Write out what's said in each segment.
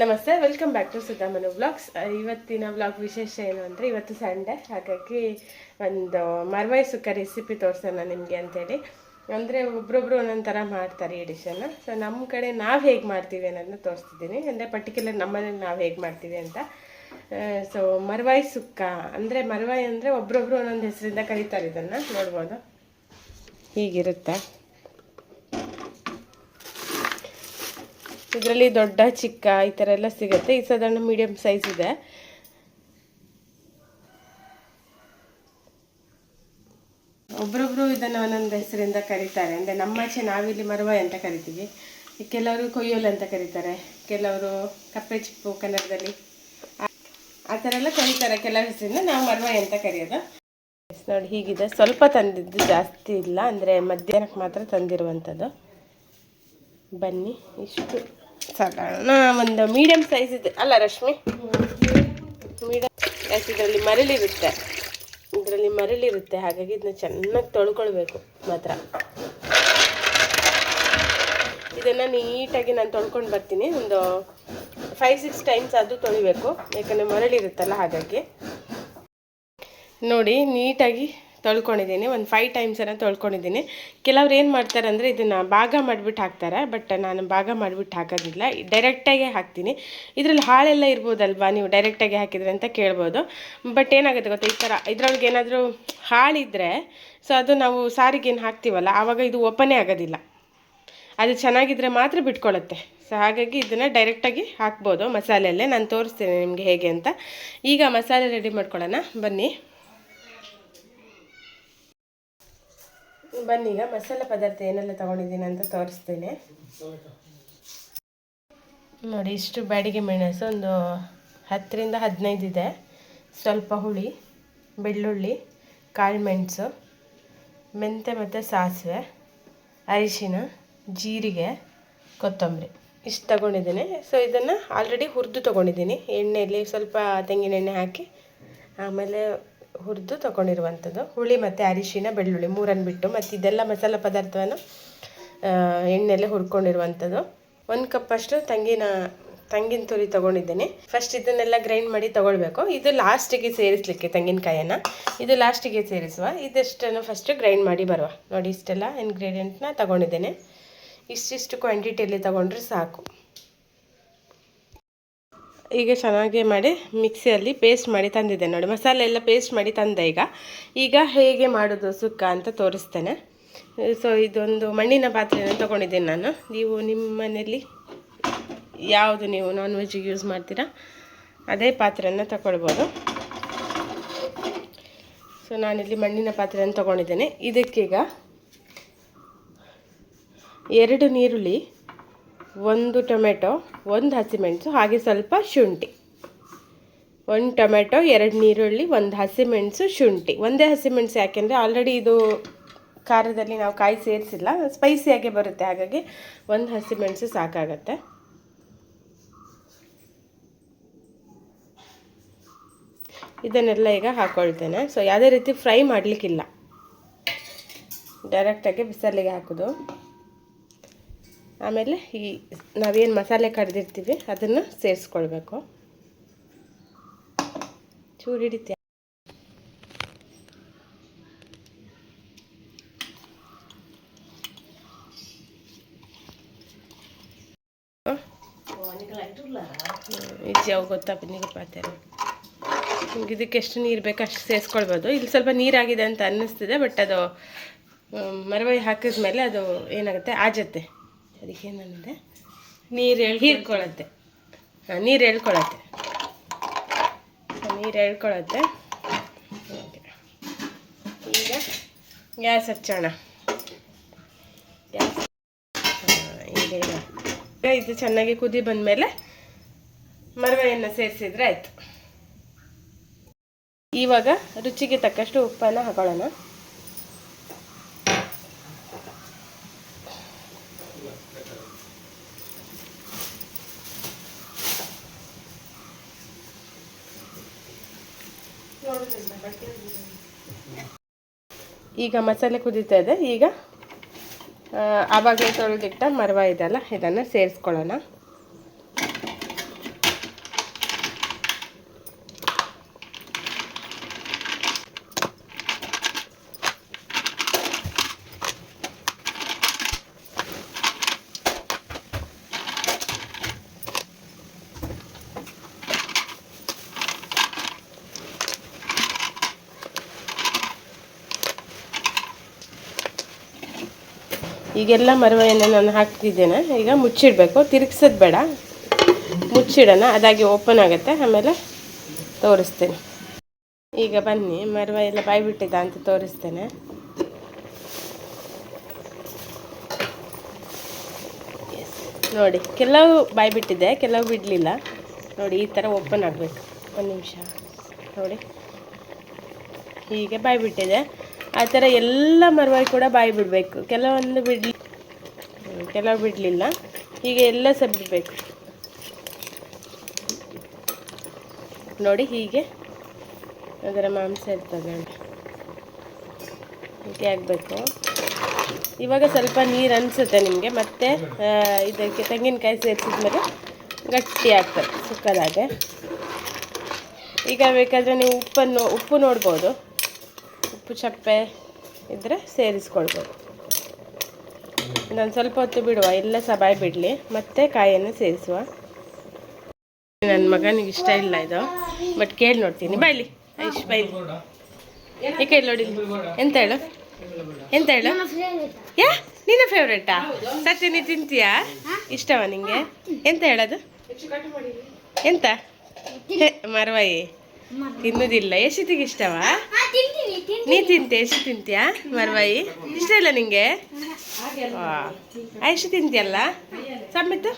ನಮಸ್ತೆ, welcome back to Sudhamanu vlogs. ಇವತ್ತಿನ vlog ವಿಶೇಷ ಏನು ಅಂದರೆ, ಇವತ್ತು ಸಂಡೇ, ಹಾಗಾಗಿ ಒಂದು ಮರ್ವಾಯಿ ಸುಕ್ಕ ರೆಸಿಪಿ ತೋರಿಸೋಣ ನಿಮಗೆ ಅಂತೇಳಿ. ಅಂದರೆ ಒಬ್ರೊಬ್ರು ಒಂದೊಂದು ಥರ ಮಾಡ್ತಾರೆ ಈ ಡಿಶನ್ನು. ಸೊ ನಮ್ಮ ಕಡೆ ನಾವು ಹೇಗೆ ಮಾಡ್ತೀವಿ ಅನ್ನೋದನ್ನ ತೋರಿಸ್ತಿದ್ದೀನಿ. ಅಂದರೆ ಪರ್ಟಿಕ್ಯುಲರ್ ನಮ್ಮನೇಲಿ ನಾವು ಹೇಗೆ ಮಾಡ್ತೀವಿ ಅಂತ. ಸೊ ಮರ್ವಾಯಿ ಸುಕ್ಕ ಅಂದರೆ, ಮರ್ವಾಯಿ ಅಂದರೆ ಒಬ್ರೊಬ್ರು ಒಂದೊಂದು ಹೆಸರಿಂದ ಕರೀತಾರೆ. ಇದನ್ನು ನೋಡ್ಬೋದು, ಹೀಗಿರುತ್ತೆ. ಇದರಲ್ಲಿ ದೊಡ್ಡ ಚಿಕ್ಕ ಈ ಥರ ಎಲ್ಲ ಸಿಗುತ್ತೆ. ಈ ಸಾಧಾರಣ ಮೀಡಿಯಮ್ ಸೈಜ್ ಇದೆ. ಒಬ್ರೊಬ್ರು ಇದನ್ನು ಒಂದೊಂದು ಹೆಸರಿಂದ ಕರೀತಾರೆ. ಅಂದರೆ ನಮ್ಮಾಚೆ ನಾವಿಲ್ಲಿ ಮರವಾಯಿ ಅಂತ ಕರಿತೀವಿ, ಕೆಲವರು ಕೊಯ್ಯೋಲು ಅಂತ ಕರೀತಾರೆ, ಕೆಲವರು ಕಪ್ಪೆ ಚಿಪ್ಪು ಕನ್ನಡದಲ್ಲಿ ಆ ಥರ ಎಲ್ಲ ಕರೀತಾರೆ. ಕೆಲವು ಹೆಸರಿಂದ ನಾವು ಮರವಾಯಿ ಅಂತ ಕರೆಯೋದು. ನೋಡಿ ಹೀಗಿದೆ. ಸ್ವಲ್ಪ ತಂದಿದ್ದು, ಜಾಸ್ತಿ ಇಲ್ಲ, ಅಂದರೆ ಮಧ್ಯಾಹ್ನಕ್ಕೆ ಮಾತ್ರ ತಂದಿರುವಂಥದ್ದು. ಬನ್ನಿ, ಇಷ್ಟು ಸಾಧಾರಣ ಒಂದು ಮೀಡಿಯಮ್ ಸೈಜ್ ಇದೆ ಅಲ್ಲ ರಶ್ಮಿ? Medium size. ಇದರಲ್ಲಿ ಮರಳಿರುತ್ತೆ, ಹಾಗಾಗಿ ಇದನ್ನ ಚೆನ್ನಾಗಿ ತೊಳ್ಕೊಳ್ಬೇಕು ಮಾತ್ರ. ಇದನ್ನು ನೀಟಾಗಿ ನಾನು ತೊಳ್ಕೊಂಡು ಬರ್ತೀನಿ. ಒಂದು 5-6 ಟೈಮ್ಸ್ ಆದರೂ ತೊಳಿಬೇಕು, ಯಾಕಂದರೆ ಮರಳಿರುತ್ತಲ್ಲ. ಹಾಗಾಗಿ ನೋಡಿ ನೀಟಾಗಿ ತೊಳ್ಕೊಂಡಿದ್ದೀನಿ. ಒಂದು 5 ಟೈಮ್ಸ್ ತೊಳ್ಕೊಂಡಿದ್ದೀನಿ. ಕೆಲವ್ರು ಏನು ಮಾಡ್ತಾರೆ ಅಂದರೆ ಇದನ್ನು ಭಾಗ ಮಾಡಿಬಿಟ್ಟು ಹಾಕ್ತಾರೆ, ಬಟ್ ನಾನು ಭಾಗ ಮಾಡಿಬಿಟ್ಟು ಹಾಕೋದಿಲ್ಲ, ಡೈರೆಕ್ಟಾಗೆ ಹಾಕ್ತೀನಿ. ಇದರಲ್ಲಿ ಹಾಳೆಲ್ಲ ಇರ್ಬೋದಲ್ವಾ, ನೀವು ಡೈರೆಕ್ಟಾಗಿ ಹಾಕಿದ್ರೆ ಅಂತ ಕೇಳ್ಬೋದು. ಬಟ್ ಏನಾಗುತ್ತೆ ಗೊತ್ತಾ, ಈ ಥರ ಇದರೊಳಗೆ ಏನಾದರೂ ಹಾಳಿದ್ರೆ, ಸೊ ಅದು ನಾವು ಸಾರಿಗೆ ಏನು ಹಾಕ್ತೀವಲ್ಲ, ಆವಾಗ ಇದು ಓಪನೇ ಆಗೋದಿಲ್ಲ. ಅದು ಚೆನ್ನಾಗಿದ್ದರೆ ಮಾತ್ರ ಬಿಟ್ಕೊಳ್ಳುತ್ತೆ. ಸೊ ಹಾಗಾಗಿ ಇದನ್ನು ಡೈರೆಕ್ಟಾಗಿ ಹಾಕ್ಬೋದು ಮಸಾಲೆಯಲ್ಲೇ. ನಾನು ತೋರಿಸ್ತೀನಿ ನಿಮಗೆ ಹೇಗೆ ಅಂತ. ಈಗ ಮಸಾಲೆ ರೆಡಿ ಮಾಡ್ಕೊಳ್ಳೋಣ ಬನ್ನಿ. ಈಗ ಮಸಾಲೆ ಪದಾರ್ಥ ಏನೆಲ್ಲ ತೊಗೊಂಡಿದ್ದೀನಿ ಅಂತ ತೋರಿಸ್ತೀನಿ. ನೋಡಿ, ಇಷ್ಟು ಬ್ಯಾಡಿಗೆ ಮೆಣಸು ಒಂದು 10ರಿಂದ 15 ಇದೆ. ಸ್ವಲ್ಪ ಹುಳಿ, ಬೆಳ್ಳುಳ್ಳಿ, ಕಾಳುಮೆಣಸು, ಮೆಂತೆ ಮತ್ತು ಸಾಸಿವೆ, ಅರಿಶಿನ, ಜೀರಿಗೆ, ಕೊತ್ತಂಬರಿ ಇಷ್ಟು ತೊಗೊಂಡಿದ್ದೀನಿ. ಸೊ ಇದನ್ನು ಆಲ್ರೆಡಿ ಹುರಿದು ತೊಗೊಂಡಿದ್ದೀನಿ. ಎಣ್ಣೆಯಲ್ಲಿ ಸ್ವಲ್ಪ ತೆಂಗಿನ ಎಣ್ಣೆ ಹಾಕಿ ಆಮೇಲೆ ಹುರಿದು ತೊಗೊಂಡಿರುವಂಥದ್ದು. ಹುಳಿ ಮತ್ತು ಅರಿಶಿನ, ಬೆಳ್ಳುಳ್ಳಿ ಮೂರನ್ನು ಬಿಟ್ಟು, ಮತ್ತು ಇದೆಲ್ಲ ಮಸಾಲೆ ಪದಾರ್ಥವನ್ನು ಎಣ್ಣೆಯಲ್ಲೇ ಹುರ್ಕೊಂಡಿರುವಂಥದ್ದು. 1 ಕಪ್ಪಷ್ಟು ತೆಂಗಿನ ತುರಿ ತೊಗೊಂಡಿದ್ದೀನಿ. ಫಸ್ಟ್ ಇದನ್ನೆಲ್ಲ ಗ್ರೈಂಡ್ ಮಾಡಿ ತೊಗೊಳ್ಬೇಕು. ಇದು ಲಾಸ್ಟಿಗೆ ಸೇರಿಸಲಿಕ್ಕೆ, ತೆಂಗಿನಕಾಯನ್ನು ಇದು ಲಾಸ್ಟಿಗೆ ಸೇರಿಸುವ. ಇದಷ್ಟನ್ನು ಫಸ್ಟ್ ಗ್ರೈಂಡ್ ಮಾಡಿ ಬರುವ. ನೋಡಿ, ಇಷ್ಟೆಲ್ಲ ಇಂಗ್ರೀಡಿಯೆಂಟ್ನ ತೊಗೊಂಡಿದ್ದೇನೆ. ಇಷ್ಟಿಷ್ಟು ಕ್ವಾಂಟಿಟಿಯಲ್ಲಿ ತೊಗೊಂಡ್ರೆ ಸಾಕು. ಈಗ ಚೆನ್ನಾಗಿ ಮಾಡಿ ಮಿಕ್ಸಿಯಲ್ಲಿ ಪೇಸ್ಟ್ ಮಾಡಿ ತಂದಿದ್ದೇನೆ. ನೋಡಿ, ಮಸಾಲೆ ಎಲ್ಲ ಪೇಸ್ಟ್ ಮಾಡಿ ತಂದೆ. ಈಗ ಹೇಗೆ ಮಾಡೋದು ಸುಕ್ಕ ಅಂತ ತೋರಿಸ್ತೇನೆ. ಸೊ ಇದೊಂದು ಮಣ್ಣಿನ ಪಾತ್ರೆಯನ್ನು ತೊಗೊಂಡಿದ್ದೀನಿ ನಾನು. ನೀವು ನಿಮ್ಮ ಮನೆಯಲ್ಲಿ ಯಾವುದು ನೀವು ನಾನ್ ವೆಜ್ಜಿಗೆ ಯೂಸ್ ಮಾಡ್ತೀರಾ ಅದೇ ಪಾತ್ರೆಯನ್ನು ತಗೊಳ್ಬೋದು. ಸೊ ನಾನಿಲ್ಲಿ ಮಣ್ಣಿನ ಪಾತ್ರೆಯನ್ನು ತೊಗೊಂಡಿದ್ದೇನೆ. ಇದಕ್ಕೀಗ 2 ನೀರುಳ್ಳಿ, 1 ಟೊಮೆಟೊ, 1 ಹಸಿಮೆಣಸು, ಹಾಗೆ ಸ್ವಲ್ಪ ಶುಂಠಿ. 1 ಟೊಮೆಟೊ, 2 ನೀರುಳ್ಳಿ, 1 ಹಸಿಮೆಣಸು, ಶುಂಠಿ. ಒಂದೇ ಹಸಿಮೆಣಸು, ಯಾಕೆಂದರೆ ಆಲ್ರೆಡಿ ಇದು ಖಾರದಲ್ಲಿ ನಾವು ಕಾಯಿ ಸೇರಿಸಿಲ್ಲ, ಸ್ಪೈಸಿಯಾಗೆ ಬರುತ್ತೆ. ಹಾಗಾಗಿ 1 ಹಸಿಮೆಣಸು ಸಾಕಾಗತ್ತೆ. ಇದನ್ನೆಲ್ಲ ಈಗ ಹಾಕ್ಕೊಳ್ತೇನೆ. ಸೊ ಯಾವುದೇ ರೀತಿ ಫ್ರೈ ಮಾಡಲಿಕ್ಕಿಲ್ಲ, ಡೈರೆಕ್ಟಾಗಿ ಬಿಸಿಲಿಗೆ ಹಾಕೋದು. ಆಮೇಲೆ ಈ ನಾವೇನು ಮಸಾಲೆ ಕರೆದಿರ್ತೀವಿ ಅದನ್ನು ಸೇರಿಸ್ಕೊಳ್ಬೇಕು. ಚೂರು ಹಿಡಿತೀಯ. ಇಜ್ಜಿ ಅವು ಗೊತ್ತಾ ನಿಮಗೆ ಪಾತ್ರೆ. ಇದಕ್ಕೆ ಎಷ್ಟು ನೀರು ಬೇಕು ಅಷ್ಟು ಸೇರಿಸ್ಕೊಳ್ಬೋದು. ಇಲ್ಲಿ ಸ್ವಲ್ಪ ನೀರಾಗಿದೆ ಅಂತ ಅನ್ನಿಸ್ತಿದೆ, ಬಟ್ ಅದು ಮರವಾಯಿ ಹಾಕಿದ ಮೇಲೆ ಅದು ಏನಾಗುತ್ತೆ, ಆಜತ್ತೆ. ಅದಕ್ಕೆ ಏನಂದರೆ ನೀರು ಹೀರ್ಕೊಳ್ಳುತ್ತೆ. ನೀರು ಎಳ್ಕೊಳ್ಳುತ್ತೆ. ಈಗ ಗ್ಯಾಸ್ ಹಚ್ಚೋಣ. ಈಗ ಇದು ಚೆನ್ನಾಗಿ ಕುದಿ ಬಂದಮೇಲೆ ಮರವಾಯಿಯನ್ನು ಸೇರಿಸಿದ್ರೆ ಆಯಿತು. ಇವಾಗ ರುಚಿಗೆ ತಕ್ಕಷ್ಟು ಉಪ್ಪನ್ನು ಹಾಕೊಳ್ಳೋಣ. ಈಗ ಮಸಾಲೆ ಕುದೀತಾ ಇದೆ. ಈಗ ಆವಾಗಲೇ ತೊಳೆದಿಟ್ಟ ಮರವಾಯಿ ಇದೆಲ್ಲ, ಇದನ್ನು ಸೇರಿಸ್ಕೊಳ್ಳೋಣ. ಈಗೆಲ್ಲ ಮರವಯನ್ನು ನಾನು ಹಾಕ್ತಿದ್ದೇನೆ. ಈಗ ಮುಚ್ಚಿಡಬೇಕು, ತಿರುಗಿಸೋದು ಬೇಡ, ಮುಚ್ಚಿಡೋಣ. ಅದಾಗಿ ಓಪನ್ ಆಗುತ್ತೆ, ಆಮೇಲೆ ತೋರಿಸ್ತೇನೆ. ಈಗ ಬನ್ನಿ, ಮರವ ಎಲ್ಲ ಬಾಯ್ಬಿಟ್ಟಿದ್ದ ಅಂತ ತೋರಿಸ್ತೇನೆ. ನೋಡಿ, ಕೆಲವು ಬಾಯ್ಬಿಟ್ಟಿದೆ, ಕೆಲವು ಬಿಡಲಿಲ್ಲ. ನೋಡಿ, ಈ ಥರ ಓಪನ್ ಆಗಬೇಕು. ಒಂದು ನಿಮಿಷ ನೋಡಿ, ಹೀಗೆ ಬಾಯ್ಬಿಟ್ಟಿದೆ. ಆ ಥರ ಎಲ್ಲ ಮರವಾಗಿ ಕೂಡ ಬಾಯಿ ಬಿಡಬೇಕು. ಕೆಲವೊಂದು ಕೆಲವು ಬಿಡಲಿಲ್ಲ. ಹೀಗೆ ಎಲ್ಲ ಸಹ ಬಿಡಬೇಕು. ನೋಡಿ, ಹೀಗೆ ಅದರ ಮಾಂಸ ಇರ್ತದೆ ನೋಡಿ, ಹೀಗೆ ಆಗಬೇಕು. ಇವಾಗ ಸ್ವಲ್ಪ ನೀರು ಅನಿಸುತ್ತೆ ನಿಮಗೆ. ಮತ್ತೆ ಇದಕ್ಕೆ ತೆಂಗಿನಕಾಯಿ ಸೇರಿಸಿದ್ಮೇಲೆ ಗಟ್ಟಿ ಆಗ್ತದೆ ಸುಕ್ಕದಾಗೆ. ಈಗ ಬೇಕಾದರೆ ನೀವು ಉಪ್ಪು ನೋಡ್ಬೋದು. ಉಪ್ಪು ಚಪ್ಪೆ ಇದ್ದರೆ ಸೇರಿಸ್ಕೊಳ್ಬೋದು. ನಾನು ಸ್ವಲ್ಪ ಹೊತ್ತು ಬಿಡುವ, ಎಲ್ಲ ಸಹ ಬಾಯಿ ಬಿಡಲಿ, ಮತ್ತೆ ಕಾಯನ್ನು ಸೇರಿಸುವ. ನನ್ನ ಮಗನಿಗೆ ಇಷ್ಟ ಇಲ್ಲ ಇದು, ಬಟ್ ಕೇಳಿ ನೋಡ್ತೀನಿ. ಬಾಯ್ಲಿ ಐಶ್, ಬಾಯ್ಲಿ. ಈ ಕೇಳಿ ನೋಡಿ. ಎಂತ ಹೇಳು, ಎಂತ ಹೇಳು? ಯಾ, ನಿನ್ನ ಫೇವ್ರೇಟಾ? ಸತ್ಯ, ನೀ ತಿಂತೀಯಾ? ಇಷ್ಟವಾ ನಿಂಗೆ? ಎಂತ ಹೇಳೋದು? ಎಂತ ಮರವಾಯಿ ತಿನ್ನೋದಿಲ್ಲ. ಯಶಿತಿಗೆ ಇಷ್ಟವಾ? ನೀ ತಿಂತೆ? ಯಶಿ ತಿಂತೀಯಾ ಮರವಾಯಿ? ಇಷ್ಟ ಇಲ್ಲ ನಿಂಗೆ? ಐಶು ತಿಂತೀಯಲ್ಲ? ಸಮ್ಮಿತ್ತು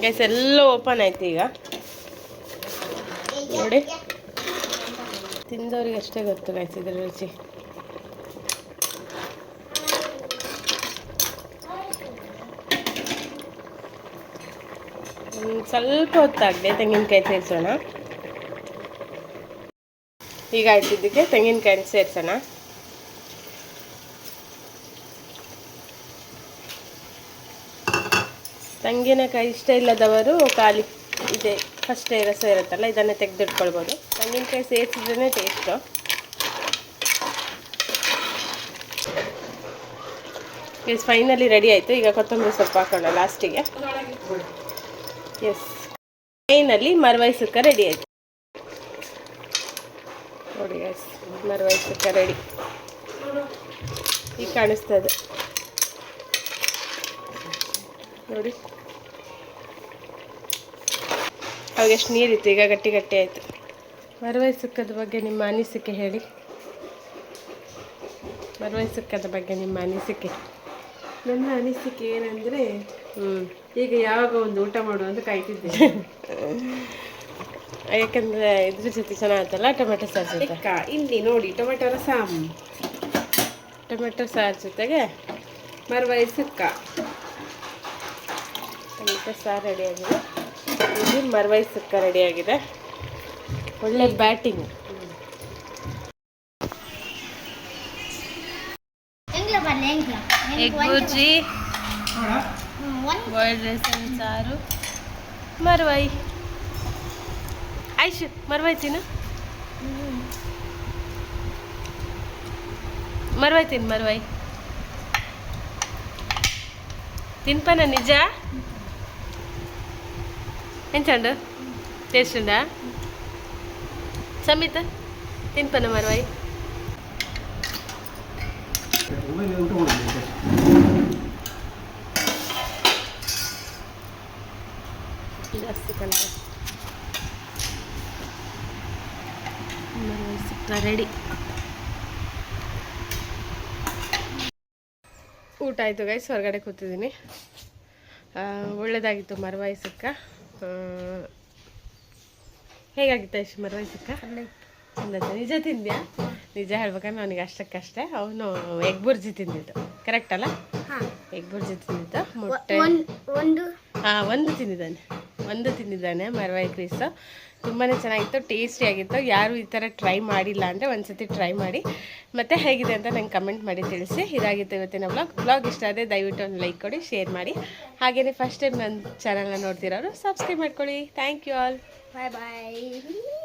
ಗೈಸ್, ಎಲ್ಲ ಓಪನ್ ಆಯ್ತು ಈಗ ನೋಡಿ. ತಿಂದವ್ರಿಗೆ ಅಷ್ಟೇ ಗೊತ್ತು ಗೈಸ್ ಇದ್ರ ರುಚಿ. ಸ್ವಲ್ಪ ಹೊತ್ತಾಗದೆ ತೆಂಗಿನಕಾಯಿ ಸೇರಿಸೋಣ. ಈಗ ಆಯ್ತಿದ್ದಕ್ಕೆ ತೆಂಗಿನಕಾಯಿ ಸೇರಿಸೋಣ. ತೆಂಗಿನಕಾಯಿ ಇಷ್ಟ ಇಲ್ಲದವರು ಖಾಲಿ ಇದೆ ಫಸ್ಟೇ ರಸ ಇರುತ್ತಲ್ಲ, ಇದನ್ನೇ ತೆಗೆದಿಟ್ಕೊಳ್ಬೋದು. ತೆಂಗಿನಕಾಯಿ ಸೇರಿಸಿದ್ರೇ ಟೇಸ್ಟು. ಎಸ್, ಫೈನಲಿ ರೆಡಿ ಆಯಿತು. ಈಗ ಕೊತ್ತಂಬರಿ ಸೊಪ್ಪು ಹಾಕೋಣ ಲಾಸ್ಟಿಗೆ. ಎಸ್, ಫೈನಲಿ ಮರವಾಯಿ ಸುಕ್ಕ ರೆಡಿ ಆಯಿತು ನೋಡಿ ಎಸ್. ಮರವಾಯಿ ಸುಕ್ಕ ರೆಡಿ. ಈಗ ಕಾಣಿಸ್ತದೆ ನೋಡಿ. ಅವಾಗ ಎಷ್ಟು ನೀರಿತ್ತು, ಈಗ ಗಟ್ಟಿ ಗಟ್ಟಿ ಆಯಿತು. ಮರವಾಯಿ ಸುಕ್ಕದ ಬಗ್ಗೆ ನಿಮ್ಮ ಅನಿಸಿಕೆ ಹೇಳಿ. ಮರವಾಯಿ ಸುಕ್ಕದ ಬಗ್ಗೆ ನಿಮ್ಮ ಅನಿಸಿಕೆ? ನನ್ನ ಅನಿಸಿಕೆ ಏನಂದರೆ, ಈಗ ಯಾವಾಗ ಒಂದು ಊಟ ಮಾಡುವ ಅಂತ ಕಾಯ್ತಿದ್ದೆ. ಯಾಕಂದರೆ ಇದ್ರ ಜೊತೆ ಚೆನ್ನಾಗುತ್ತಲ್ಲ ಟೊಮೆಟೊ ಸಾರು ಜೊತೆ. ಇಲ್ಲಿ ನೋಡಿ, ಟೊಮೆಟೊ ರಸಮ್, ಟೊಮೆಟೊ ಸಾರು ಜೊತೆಗೆ ಮರವಾಯಿ ಸುಕ್ಕ. ಟೊಮೆಟೊ ಸಾರು ರೆಡಿಯಾಗಿದೆ. ಇದು ಮರವಾಯಿ ಸುಕ್ಕ ರೆಡಿಯಾಗಿದೆ. ಒಳ್ಳೆ batting. Egg bhurji, boiled rice ಸಾರು, ಮರವಾಯಿ. ಆಯ್ಶು, ಮರವಾಯಿ ತಿನ್ನು. ಮರವಾಯಿ ತಿನ್ನು, ಮರವಾಯಿ ತಿನ್ಪನ. ನಿಜ ಎಂಚಂಡು ಟೇಸ್ಟ್ ಉಂಡಾ? ಸಮಿತ ತಿನ್ಪನ ಮರವಾಯಿ. ಜಾಸ್ತಿ ಕಂತ ಮರವಾಯಿ ಸುಕ್ಕ ರೆಡಿ. ಊಟ ಆಯಿತು ಗೈಸ್, ಹೊರಗಡೆ ಕೂತಿದ್ದೀನಿ. ಒಳ್ಳೆಯದಾಗಿತ್ತು ಮರವಾಯಿ ಸುಕ್ಕ. ಹೇಗಾಗಿತ್ತು ಇಷ್ಟು ಮರವಾಯಿ ಸುಕ್ಕ? ಚಂದ. ನಿಜ ತಿಂದ್ಯಾ? ನಿಜ ಹೇಳ್ಬೇಕಂದ್ರೆ ಅವನಿಗೆ ಅಷ್ಟಕ್ಕಷ್ಟೇ. ಅವನು ಎಗ್ ಬುರ್ಜಿ ತಿಂದಿದ್ದು, ಕರೆಕ್ಟ್ ಅಲ್ಲ? ಎಗ್ ಬುರ್ಜಿ ತಿಂದಿದ್ದು. ಮೊಟ್ಟೆ ಒಂದು ತಿಂದಿದ್ದಾನೆ ಮರವಾಯಿ ಕ್ರೀಸು. ತುಂಬಾ ಚೆನ್ನಾಗಿತ್ತು, ಟೇಸ್ಟಿಯಾಗಿತ್ತು. ಯಾರು ಈ ಥರ ಟ್ರೈ ಮಾಡಿಲ್ಲ ಅಂದರೆ ಒಂದ್ಸತಿ ಟ್ರೈ ಮಾಡಿ, ಮತ್ತು ಹೇಗಿದೆ ಅಂತ ನಂಗೆ ಕಮೆಂಟ್ ಮಾಡಿ ತಿಳಿಸಿ. ಇದಾಗಿತ್ತು ಇವತ್ತಿನ ವ್ಲಾಗ್. ಇಷ್ಟ ಆದರೆ ದಯವಿಟ್ಟು ಒಂದು ಲೈಕ್ ಕೊಡಿ, ಶೇರ್ ಮಾಡಿ. ಹಾಗೆಯೇ ಫಸ್ಟ್ ಟೈಮ್ ನನ್ನ ಚಾನಲ್ನ ನೋಡ್ತಿರೋರು ಸಬ್ಸ್ಕ್ರೈಬ್ ಮಾಡ್ಕೊಳ್ಳಿ. Thank you all. Bye bye.